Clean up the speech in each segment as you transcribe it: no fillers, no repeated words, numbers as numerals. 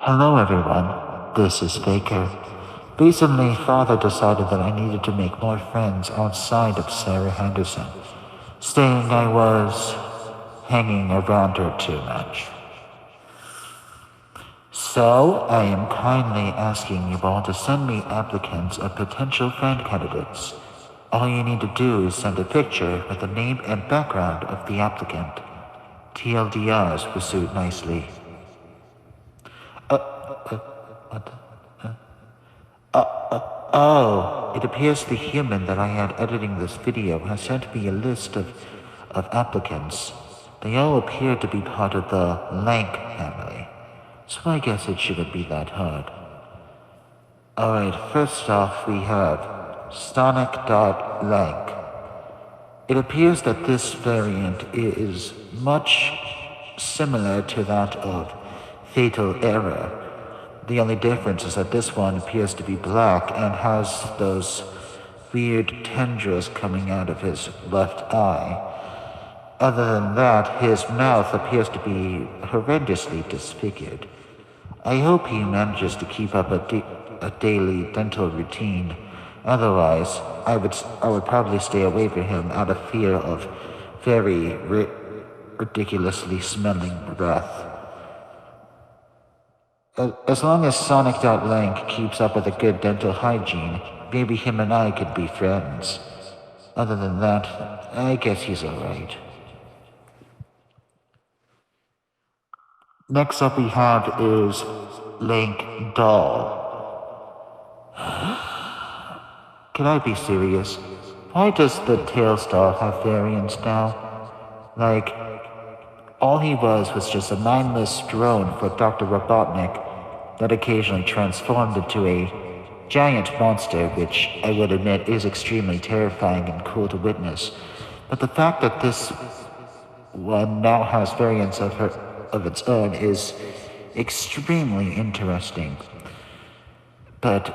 Hello everyone, this is Baker. Recently, Father decided that I needed to make more friends outside of Sarah Henderson, saying I was hanging around her too much. So, I am kindly asking you all to send me applicants of potential friend candidates. All you need to do is send a picture with the name and background of the applicant. TLDRs will suit nicely. Oh, it appears the human that I had editing this video has sent me a list of applicants. They all appear to be part of the Lank family, so I guess it shouldn't be that hard. Alright, first off we have Sonic.Lank. It appears that this variant is much similar to that of Fatal Error. The only difference is that this one appears to be black and has those weird tendrils coming out of his left eye. Other than that, his mouth appears to be horrendously disfigured. I hope he manages to keep up a daily dental routine. Otherwise, I would probably stay away from him out of fear of very ridiculously smelling breath. As long as Sonic.Lank keeps up with a good dental hygiene, maybe him and I could be friends. Other than that, I guess he's alright. Next up we have is Link Doll. Can I be serious? Why does the Tails doll have variants now? Like, all he was just a mindless drone for Dr. Robotnik that occasionally transformed into a giant monster, which I would admit is extremely terrifying and cool to witness. But the fact that this one now has variants of its own is extremely interesting. But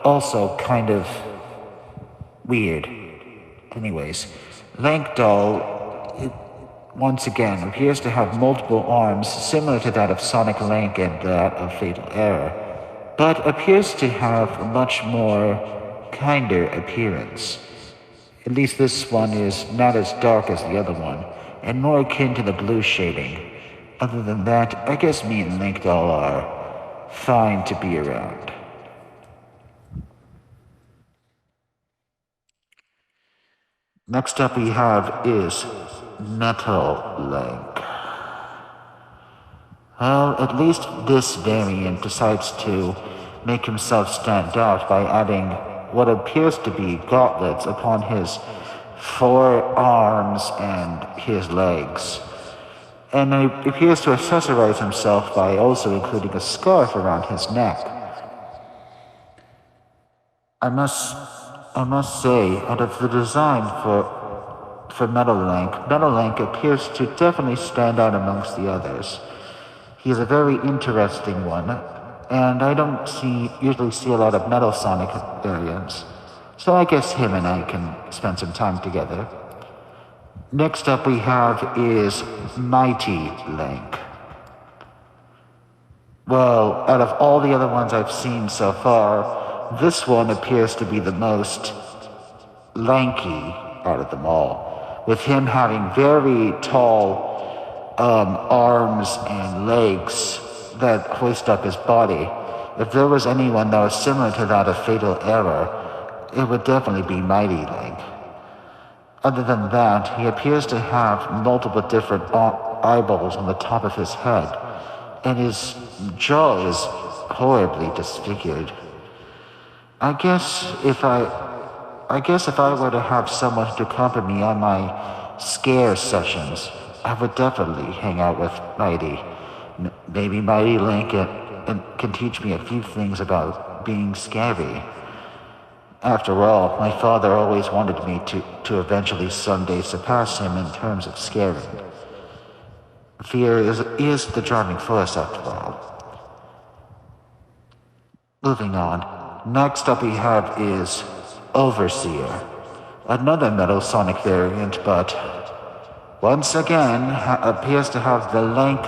also kind of weird. Anyways, Lank Doll, once again, appears to have multiple arms similar to that of Sonic Lank and that of Fatal Error, but appears to have a much more kinder appearance. At least this one is not as dark as the other one, and more akin to the blue shading. Other than that, I guess me and Link Doll are fine to be around. Next up we have is Metal Link. Well, at least this variant decides to make himself stand out by adding what appears to be gauntlets upon his forearms and his legs. And he appears to accessorize himself by also including a scarf around his neck. I must say, out of the design for Metal Link appears to definitely stand out amongst the others. He is a very interesting one, and I don't usually see a lot of Metal Sonic variants, so I guess him and I can spend some time together. Next up we have is Mighty Link. Well, out of all the other ones I've seen so far, this one appears to be the most lanky out of them all, with him having very tall arms and legs that hoist up his body. If there was anyone that was similar to that of Fatal Error, it would definitely be Mighty Link. Other than that, he appears to have multiple different eyeballs on the top of his head, and his jaw is horribly disfigured. I guess if I were to have someone to accompany me on my scare sessions, I would definitely hang out with Mighty. Maybe Mighty Link can teach me a few things about being scary. After all, my father always wanted me to eventually someday surpass him in terms of scaring. Fear is the driving force after all. Moving on. Next up we have is Overseer. Another Metal Sonic variant, but once again appears to have the Lank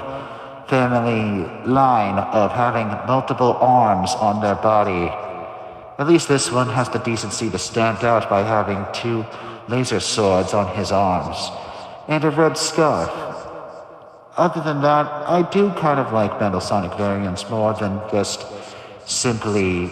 family line of having multiple arms on their body. At least this one has the decency to stand out by having two laser swords on his arms and a red scarf. Other than that, I do kind of like Metal Sonic variants more than just simply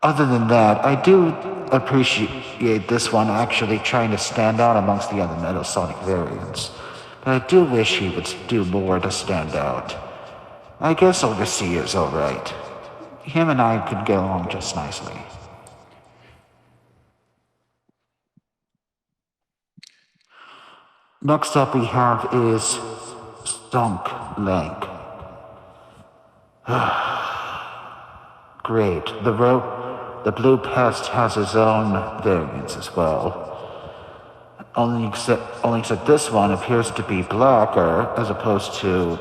other than that, I do appreciate this one actually trying to stand out amongst the other Metal Sonic variants. But I do wish he would do more to stand out. I guess Overseer's alright. Him and I could get along just nicely. Next up we have is Stunk Link. Great. The Blue Pest has his own variants as well. Only except this one appears to be blacker as opposed to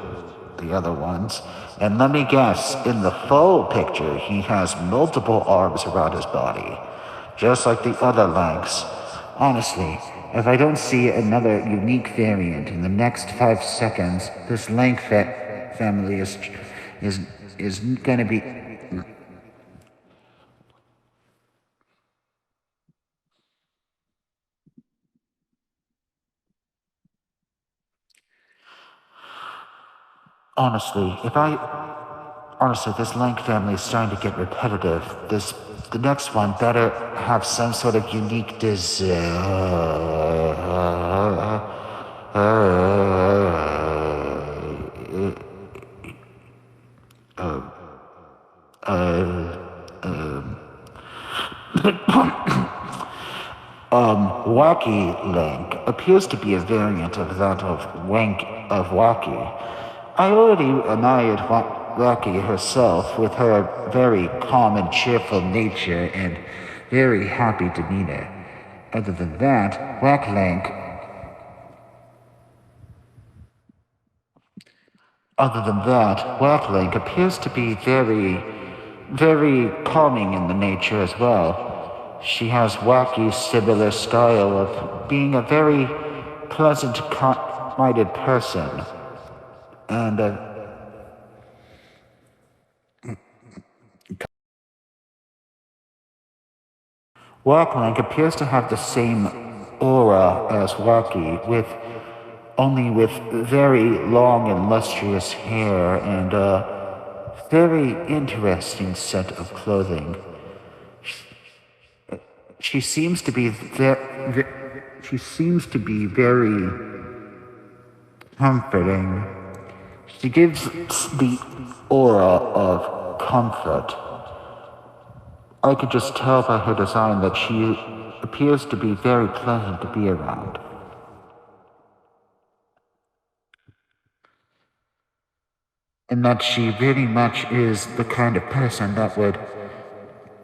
the other ones. And let me guess, in the full picture, he has multiple arms around his body, just like the other Lanks. Honestly, if I don't see another unique variant in the next 5 seconds, this Lank family is gonna be. Honestly, this Lank family is starting to get repetitive. The next one better have some sort of unique design. Wacky Link appears to be a variant of that of Wacky. I already admired Wacky herself with her very calm and cheerful nature and very happy demeanor. Other than that, Wack Link appears to be very, very calming in the nature as well. She has Wacky's similar style of being a very pleasant, minded person. And Wackling appears to have the same aura as Wacky, only with very long and lustrous hair and a very interesting set of clothing. She seems to be very comforting. She gives the aura of comfort. I could just tell by her design that she appears to be very pleasant to be around. And that she very much is the kind of person that would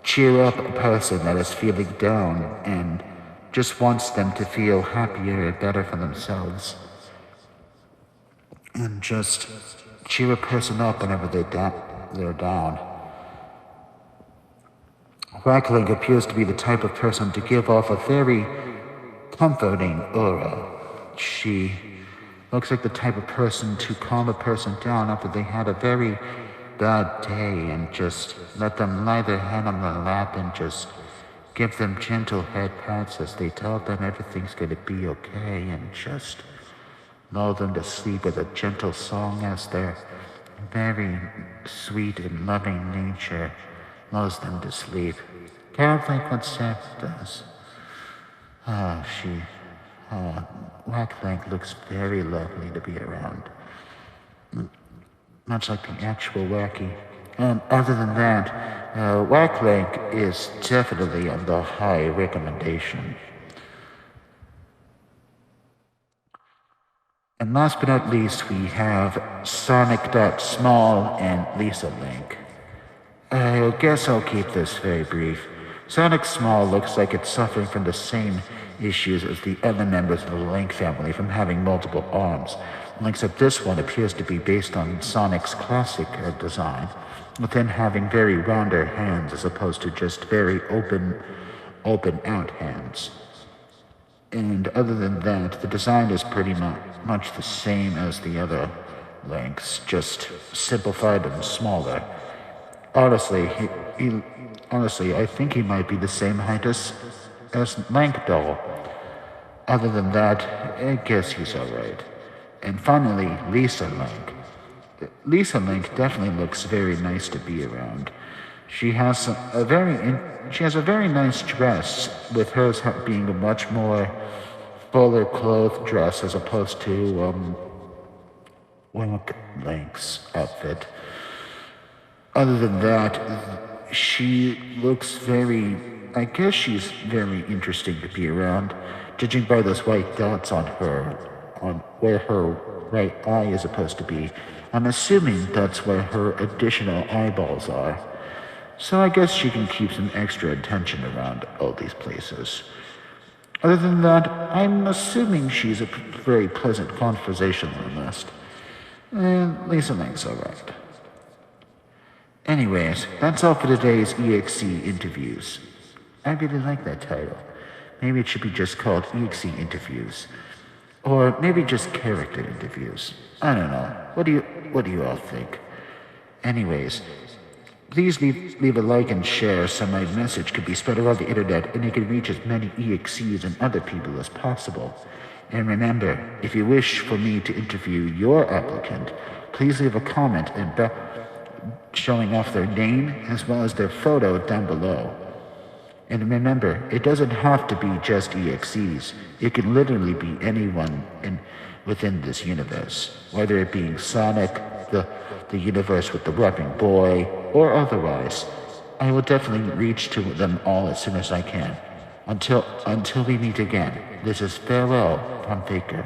cheer up a person that is feeling down and just wants them to feel happier and better for themselves. And just cheer a person up whenever they're down. Wackling appears to be the type of person to give off a very comforting aura. She looks like the type of person to calm a person down after they had a very bad day and just let them lie their head on their lap and just give them gentle head pats as they tell them everything's going to be okay and just lull them to sleep with a gentle song as their very sweet and loving nature lulls them to sleep. Kind of like what Seth does. Wacklank looks very lovely to be around. Much like the actual Wacky. Other than that, Wacklank is definitely on the high recommendation. And last but not least, we have Sonic.Small and Lisa Link. I guess I'll keep this very brief. Sonic Small looks like it's suffering from the same issues as the other members of the Link family from having multiple arms, except this one appears to be based on Sonic's classic design, with him having very rounder hands as opposed to just very open out hands. And other than that, the design is pretty much the same as the other links, just simplified and smaller. Honestly, honestly, I think he might be the same height as Lank Doll. Other than that, I guess he's alright. And finally, Lisa Link. Lisa Link definitely looks very nice to be around. She has she has a very nice dress, with hers being a much more fuller clothed dress as opposed to Link's outfit. Other than that, she looks very. I guess she's very interesting to be around, judging by those white dots on where her right eye is supposed to be. I'm assuming that's where her additional eyeballs are. So I guess she can keep some extra attention around all these places. Other than that, I'm assuming she's a very pleasant conversationalist. And Lisa Link's alright. Anyways, that's all for today's EXE interviews. I really like that title. Maybe it should be just called EXE interviews. Or maybe just character interviews. I don't know. What do you all think? Anyways, please leave a like and share so my message could be spread around the internet and it can reach as many EXEs and other people as possible. And remember, if you wish for me to interview your applicant, please leave a comment and showing off their name as well as their photo down below. And remember, it doesn't have to be just EXEs. It can literally be anyone within this universe, whether it being Sonic, the universe with the rapping boy, or otherwise. I will definitely reach to them all as soon as I can. Until we meet again, this is farewell from Faker.